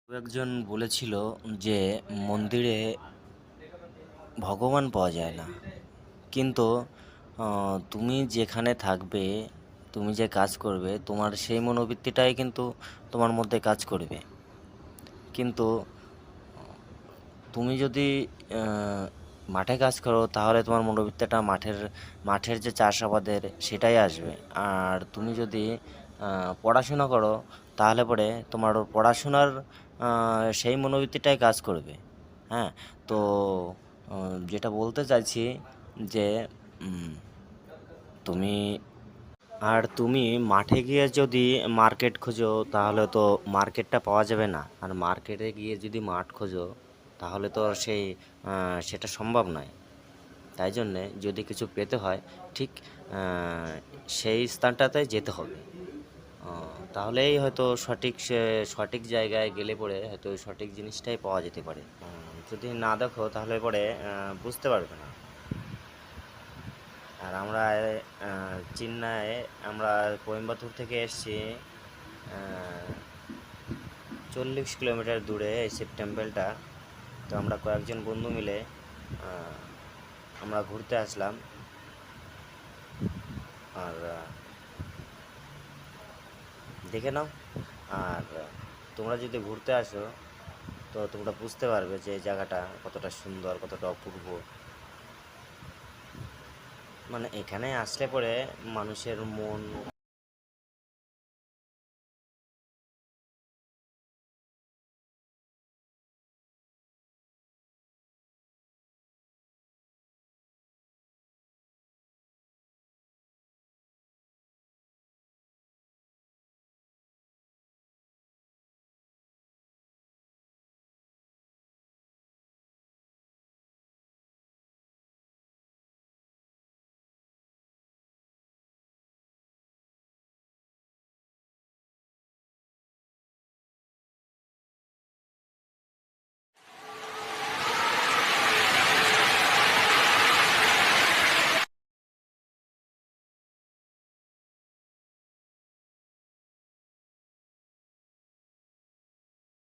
কেউ একজন বলেছিল যে মন্দিরে ভগবান পাওয়া যায় না, কিন্তু তুমি যেখানে থাকবে, তুমি যে কাজ করবে, তোমার সেই মনোবৃত্তিটাই কিন্তু তোমার মধ্যে কাজ করবে। কিন্তু তুমি যদি মাঠে কাজ করো, তাহলে তোমার মনোবৃত্তিটা মাঠের যে চাষাবাদের সেটাই আসবে। আর তুমি যদি পড়াশোনা করো, তাহলে পরে তোমার পড়াশোনার সেই মনোবৃত্তিটাই কাজ করবে। হ্যাঁ, তো যেটা বলতে চাইছি যে উম, তুমি তুমি মাঠে গিয়ে যদি মার্কেট খোঁজো, তাহলে তো মার্কেটটা পাওয়া যাবে না। আর মার্কেটে গিয়ে যদি মাঠ খোঁজো, তাহলে তো সেটা সম্ভব নয়। তাই জন্যে যদি কিছু পেতে হয়, ঠিক আহ, সেই স্থানটাতে যেতে হবে। তাহলেই হয়তো সঠিক জায়গায় গেলে পরে হয়তো ওই সঠিক জিনিসটাই পাওয়া যেতে পারে। যদি না দেখো, তাহলে পরে বুঝতে পারবে না। আর আমরা চেন্নাইয়ে, আমরা কোয়েম্বাটুর থেকে এসেছি 40 কিলোমিটার দূরে এই শিব টেম্পলটা। তো আমরা কয়েকজন বন্ধু মিলে আহ, আমরা ঘুরতে আসলাম। আর দেখে নাও। আর তোমরা যদি ঘুরতে আসো, তো তোমরা বুঝতে পারবে যে এই জায়গাটা কতটা সুন্দর, কতটা অপূর্ব। মানে এখানে আসলে পরে মানুষের মন